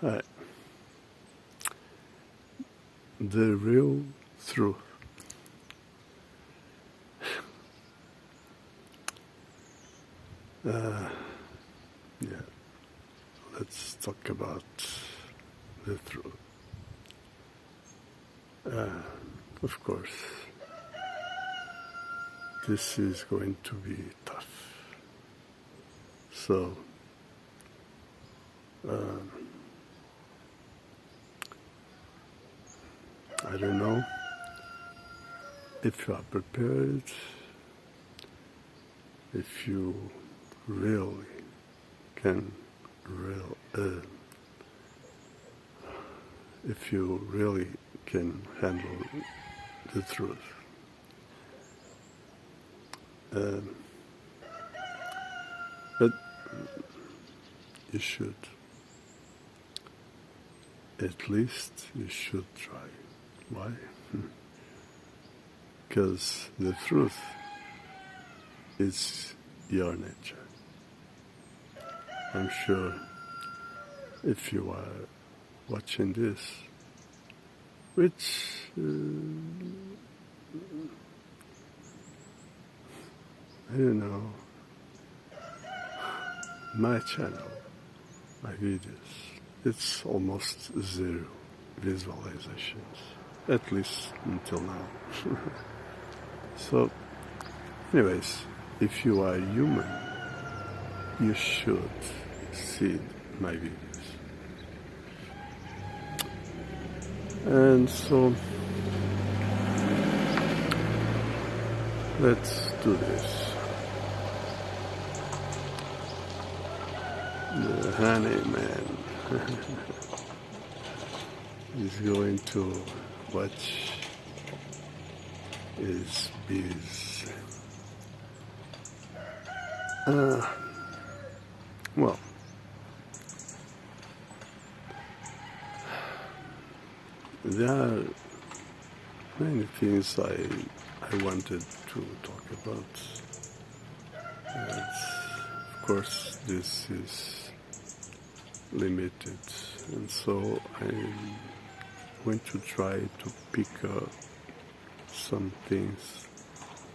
The real truth. Yeah, let's talk about the truth. Of course, this is going to be tough. So, I don't know if you are prepared, if you really can if you really can handle the truth. But you should. At least you should try. Why? Because the truth is your nature. I'm sure if you are watching this, which I don't know, my channel, my videos, it's almost zero visualizations, at least until now. So, anyways, if you are human, you should see my videos. And so, let's do this. The honey man is going to watch his bees. Well, there are many things I wanted to talk about. Of course, this is limited, and so I'm going to try to pick up some things,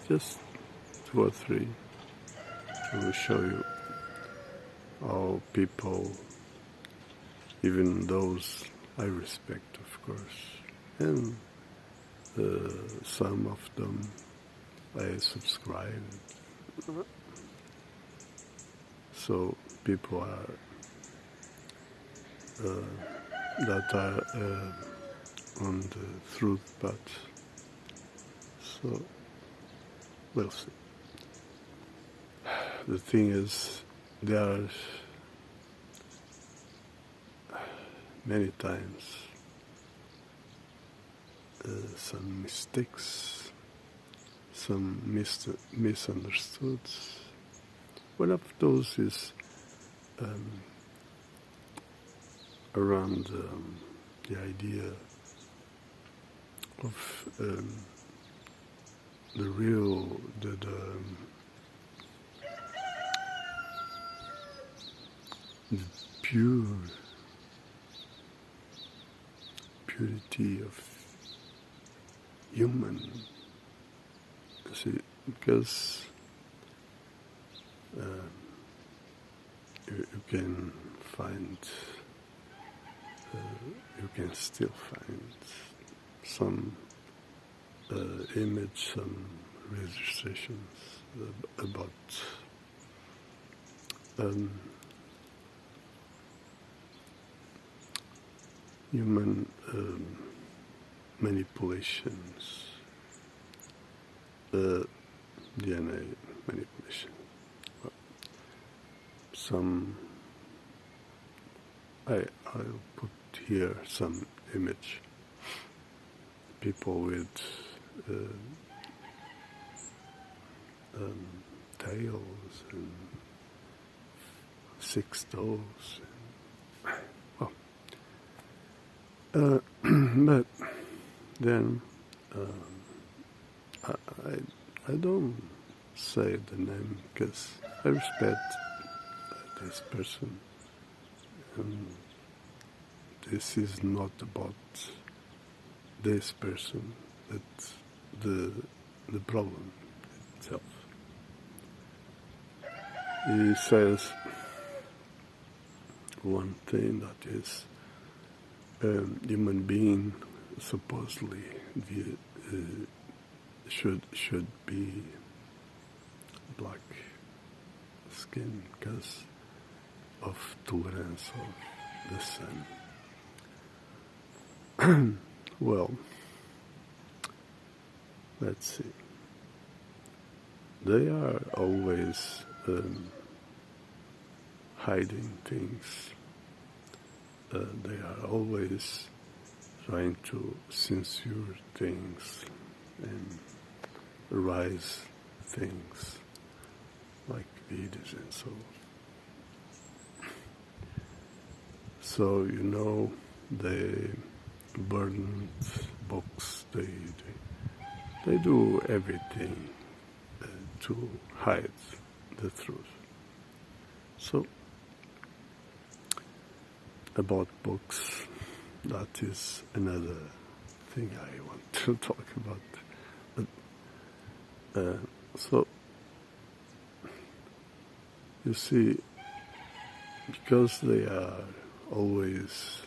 just 2 or 3, to show you how people, even those I respect, of course, and some of them I subscribe. So people are that are on the truth path. So we'll see. The thing is, there are many times some mistakes, some misunderstood. One of those is around the idea of the real, the purity of human. See, because you can find, you can still find some image, some registrations about human manipulations, DNA manipulation. Well, some I'll put here some image. People with tails and 6 toes. Well, but then I don't say the name because I respect this person. this is not about this person, it's the problem itself. He says one thing that is human being supposedly should be black skin because of tolerance of the sun. Well, let's see. They are always hiding things. They are always trying to censure things and erase things like videos and so on. So, they burn books, they do everything to hide the truth. So, about books, that is another thing I want to talk about. So, you see, because they are always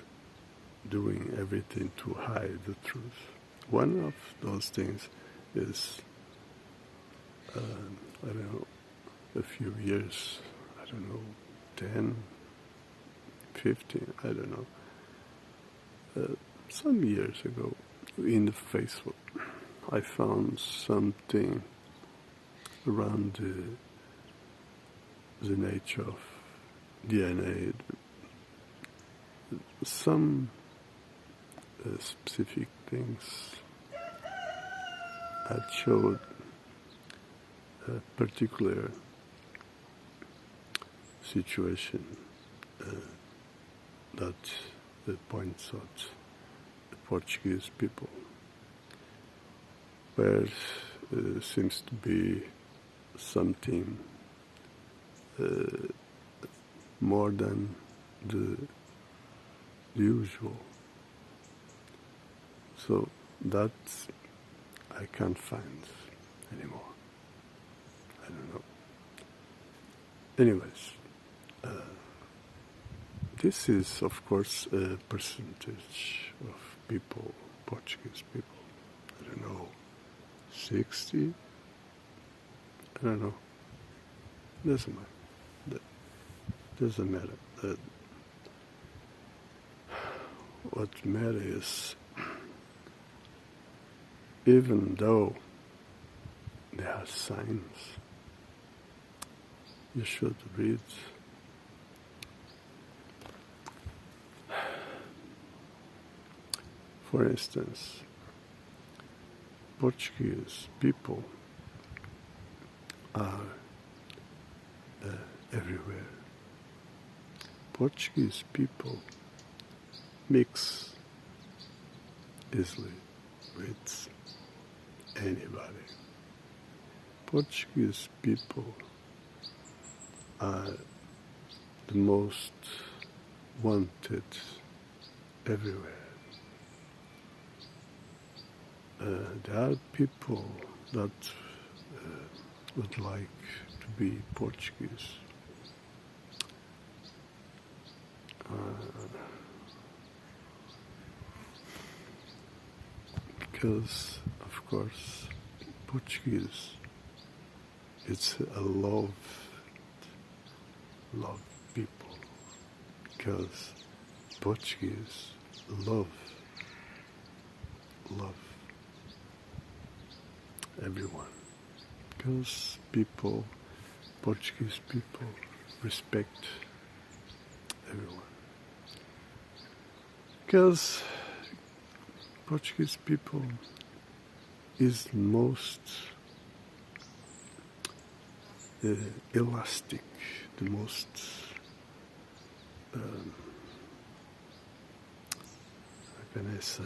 doing everything to hide the truth, one of those things is, I don't know, a few years, I don't know, 10, 15, I don't know, some years ago in the Facebook, I found something around the nature of DNA, some specific things that showed a particular situation that points out the Portuguese people, where seems to be something more than the usual. So that I can't find anymore. I don't know. Anyways, this is of course a percentage of people, Portuguese people. I don't know, 60? I don't know. Doesn't matter. Doesn't matter. What matters is, even though there are signs, you should read. For instance, Portuguese people are everywhere. Portuguese people mix easily with anybody. Portuguese people are the most wanted everywhere. There are people that would like to be Portuguese. Because, of course, Portuguese, it's a loved people. Because Portuguese love everyone. Because Portuguese people respect everyone. Because Portuguese people is most elastic, the most how can I say,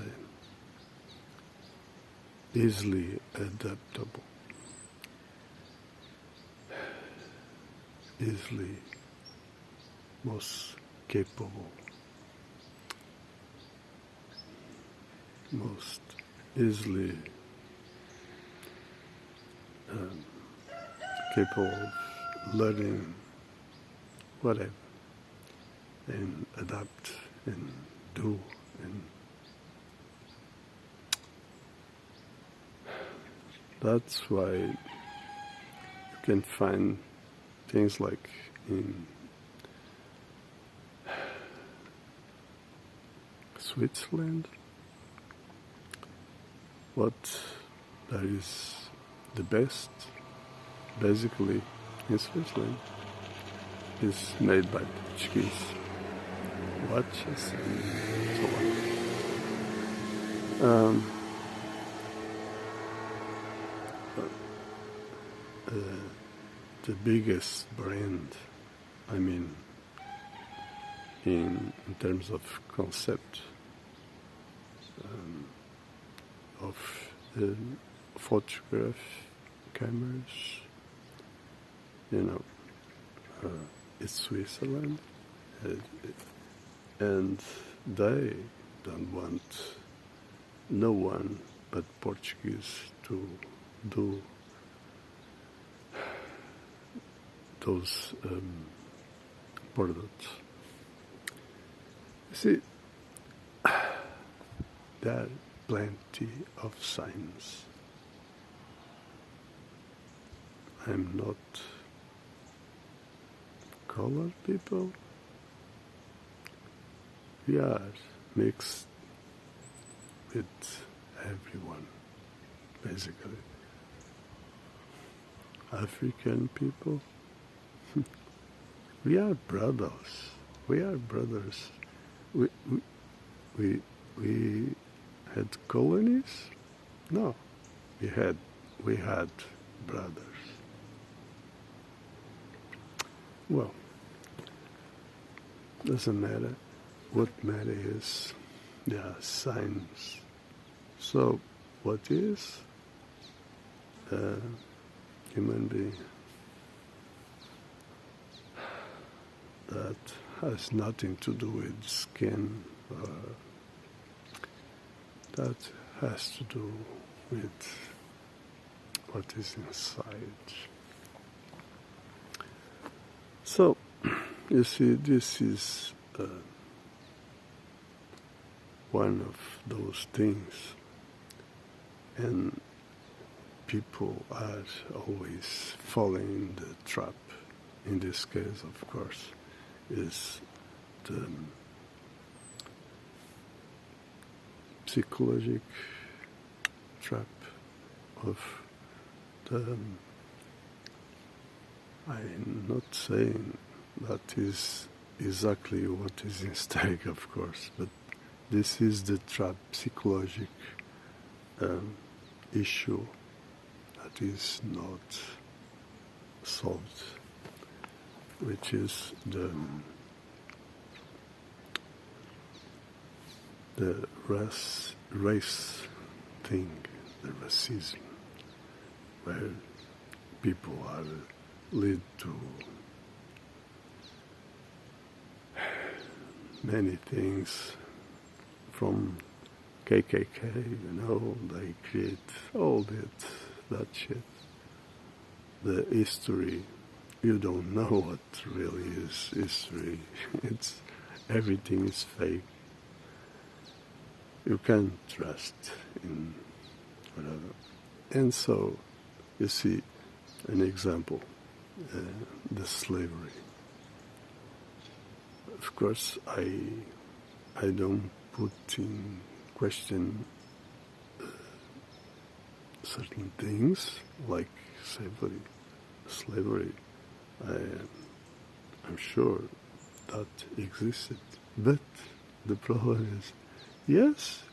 easily adaptable, easily most capable most easily capable of learning whatever and adapt and do, and that's why you can find things like in Switzerland, what that is the best basically in Switzerland is made by Portuguese watches and so on. The biggest brand, I mean, in terms of concept of photograph cameras, it's Switzerland, and they don't want no one but Portuguese to do those products. You see, there are plenty of signs. I'm not colored people. We are mixed with everyone, basically. African people, we are brothers. We are brothers. We had colonies? No, we had brothers. Well, doesn't matter. What matters is there are signs. So, what is a human being? That has nothing to do with skin. That has to do with what is inside. So, you see, this is one of those things, and people are always falling in the trap. In this case, of course, is the psychological trap of the. I'm not saying that is exactly what is in stake, of course, but this is the trap, psychological issue that is not solved, which is the race thing, the racism, where people are led to many things from KKK, they create all that shit. The history, you don't know what really is history. Everything is fake. You can't trust in whatever. And so, you see, an example, the slavery. Of course, I don't put in question certain things like slavery. I'm sure that existed, but the problem is, yes,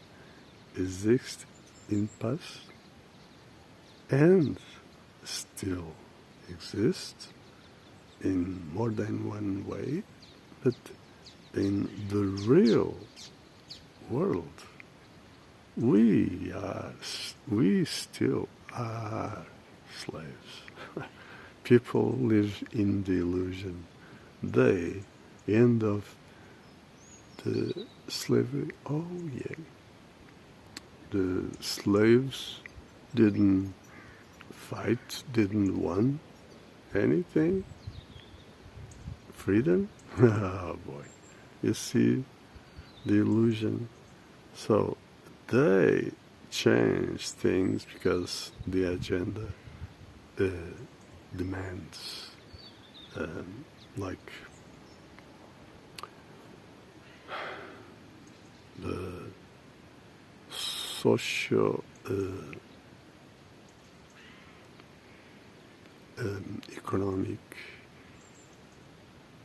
existed in past and still exists in more than one way, but in the real world, we still are slaves. People live in the illusion. They end of the slavery. Oh yeah, the slaves didn't fight, didn't want anything, freedom. Oh boy, you see the illusion. So they change things because the agenda demands, like the socio economic,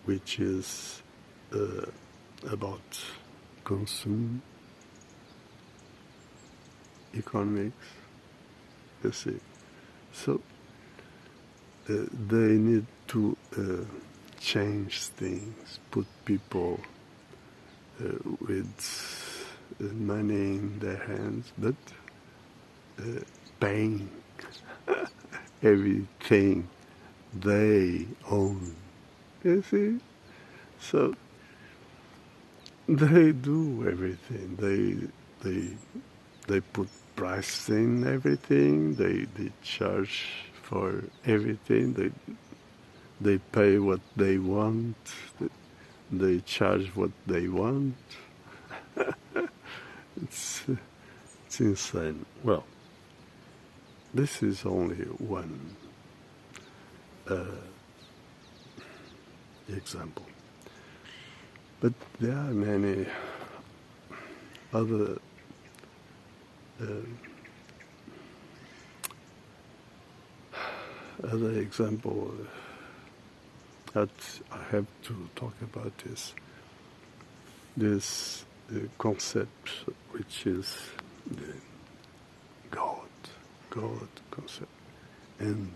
which is about consume economics, you see. So they need to change things, put people with money in their hands, but paying everything they own. You see? So they do everything. They put price in everything. They charge for everything. They pay what they want. They charge what they want. It's insane. Well, this is only one example. But there are many other example that I have to talk about is this concept, which is the God concept, and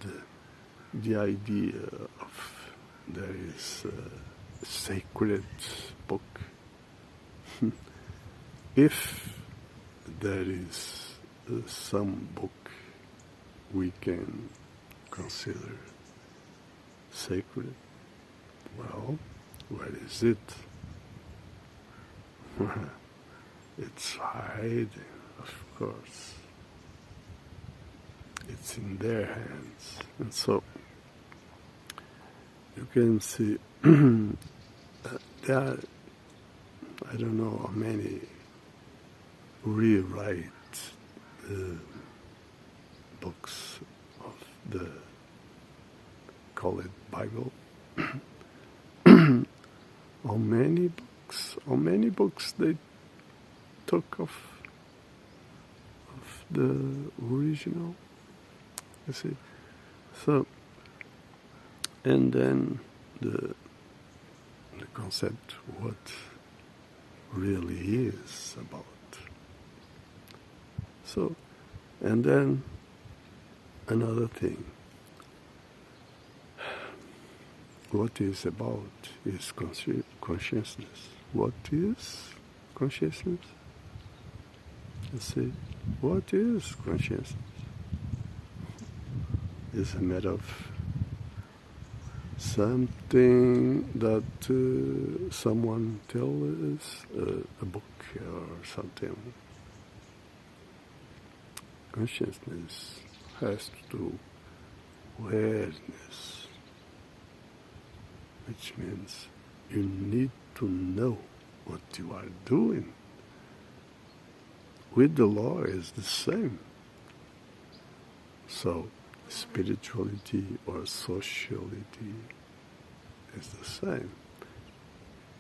the idea of there is a sacred book. If there is some book we can consider sacred, well, where is it? It's hiding, of course. It's in their hands. And so you can see there are, I don't know how many rewrite books of the, call it Bible. How many books they took of the original, you see. So, and then the concept, what really is about. So, and then another thing, what is about is consciousness. What is consciousness? You see, what is consciousness? It's a matter of something that someone tells us, a book or something. Consciousness has to do awareness, which means you need to know what you are doing. With the law is the same. So spirituality or sociality is the same.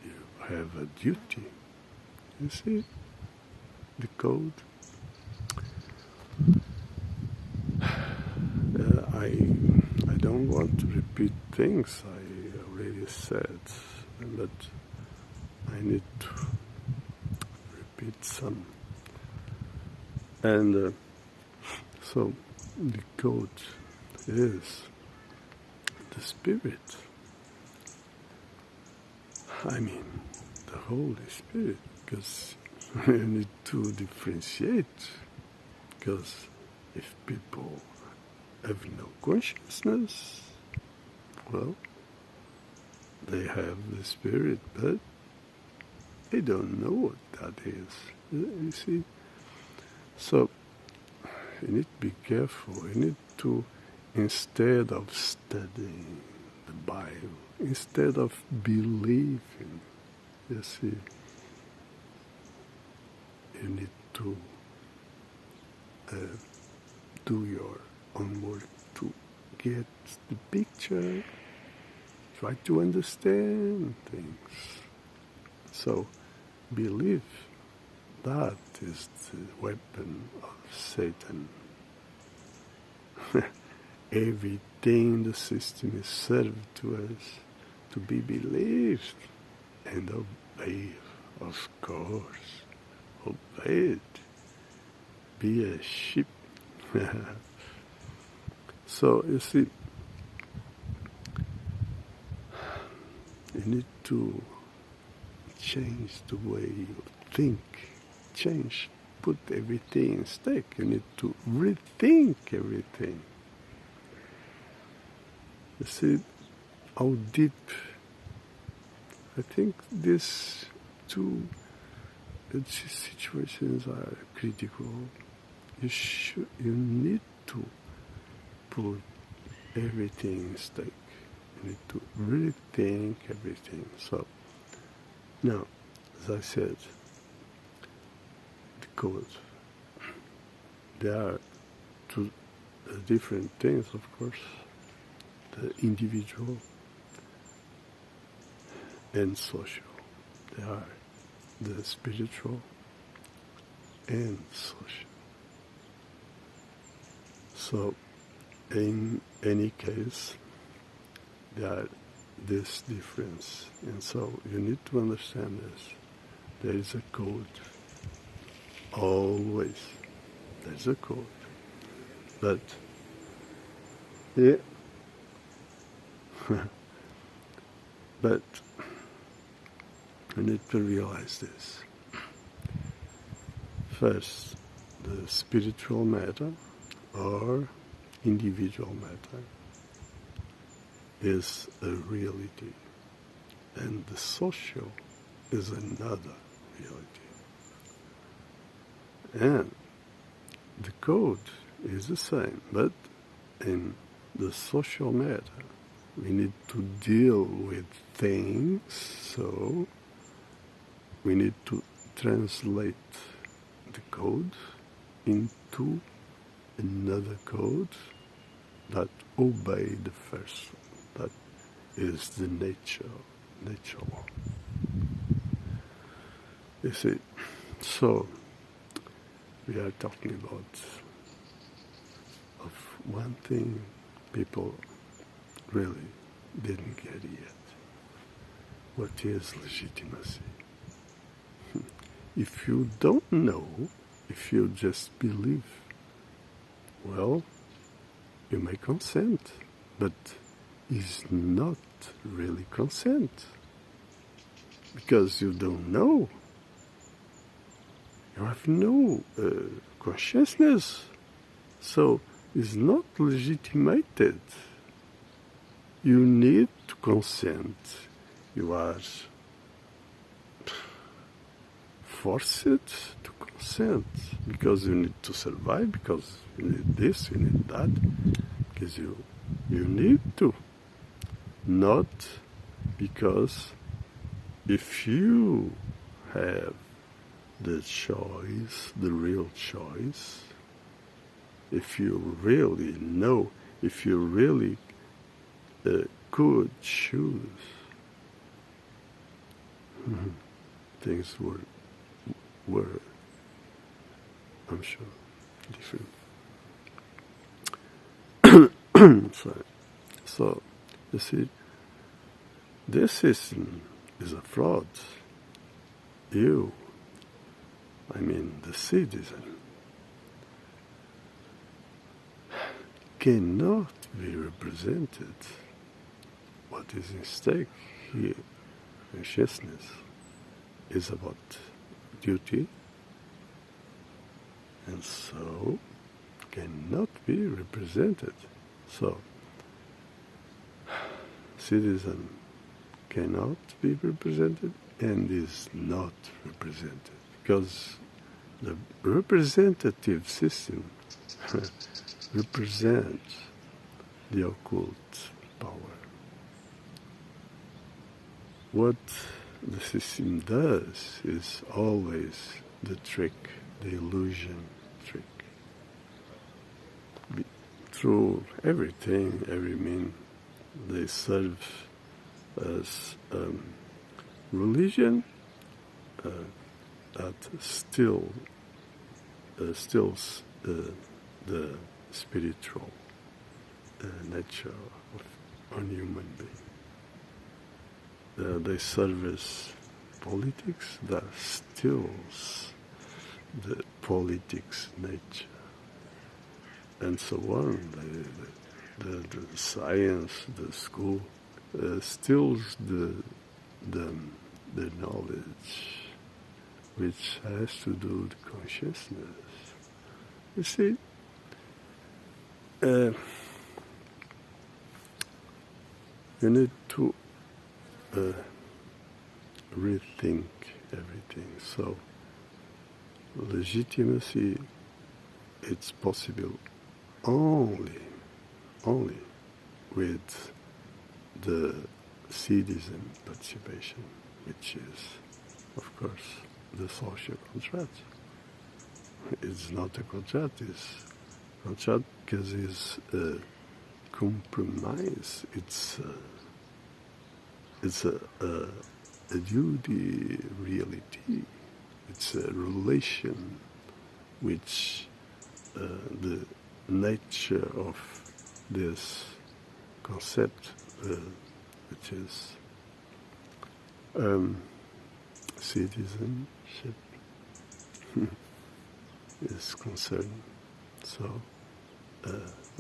You have a duty. You see the code? I don't want to repeat things I already said, but I need to repeat some. And so the code is the Spirit. I mean, the Holy Spirit, because you need to differentiate, because if people have no consciousness, well, they have the Spirit, but they don't know what that is. You see? So you need to be careful. You need to, instead of studying the Bible, instead of believing, you see, you need to do your own work to get the picture, try to understand things. So belief, that is the weapon of Satan. Everything the system is served to us to be believed and obeyed, of course. Obey it. Be a sheep. So, you see, you need to change the way you think. Change. Put everything in stake. You need to rethink everything. You see how deep. I think these two situations are critical. You need to put everything in stake. You need to rethink everything. So now, as I said, the code. There are two different things, of course. The individual and social. They are the spiritual and social. So, in any case, there are this difference, and so you need to understand this. There is a code. Always, there's a code. But yeah. But you need to realize this. First, the spiritual matter or individual matter is a reality, and the social is another reality. And the code is the same, but in the social matter, we need to deal with things, so we need to translate the code into another code that obey the first one. That is the nature law. You see, so we are talking about of one thing people really didn't get yet. What is legitimacy? If you don't know, if you just believe, well, you may consent, but it's not really consent, because you don't know. You have no consciousness, so it's not legitimated. You need to consent. You are forced to consent because you need to survive, because you need this, you need that, because you need to. Not because if you have the choice, the real choice, if you really know, if you really could choose, things were, I'm sure, different. So, you see, this system is a fraud. You, I mean the citizen, cannot be represented. What is in stake here, consciousness, is about duty, and so cannot be represented. So, citizen cannot be represented and is not represented, because the representative system represents the occult power. What the system does is always the trick, the illusion trick. Through everything, every mean, they serve as religion that stills the spiritual nature of a human being. They serve as politics that stills the politics nature, and so on. The science, the school, stills the knowledge, which has to do with consciousness. You see, you need to rethink everything. So, legitimacy, it's possible only with the citizen participation, which is, of course, the social contract. It's not a contract, it's a contract because it's a compromise. It's a duty reality. It's a relation which the nature of this concept, which is citizenship, is concerned. So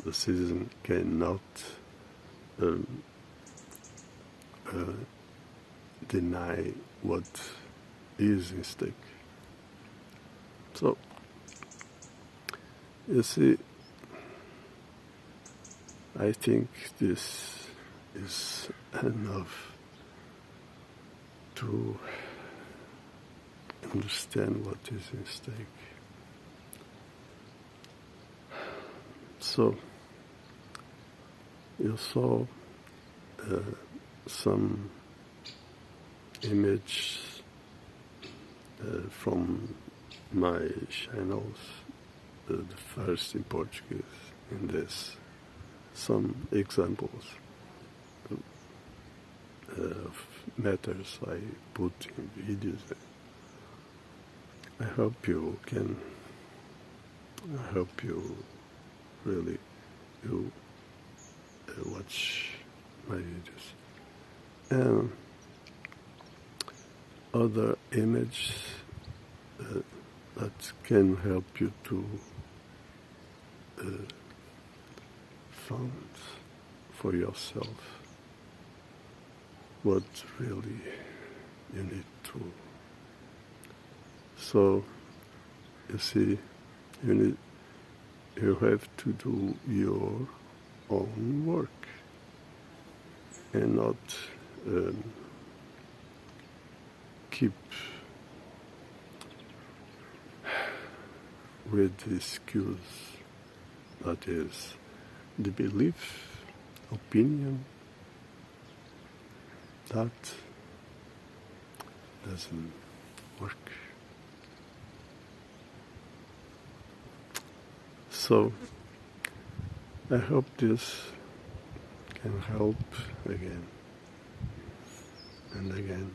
the citizen cannot deny what is in stake. So, you see, I think this is enough to understand what is in stake. So, you saw some image from my channels, the first in Portuguese, in this, some examples of matters I put in videos. I hope you really watch my videos. And other images that can help you to find for yourself what really you need to. So, you see, you have to do your own work and not keep with the excuse that is the belief, opinion, that doesn't work. So I hope this can help again and again.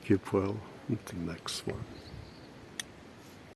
Keep well until next one.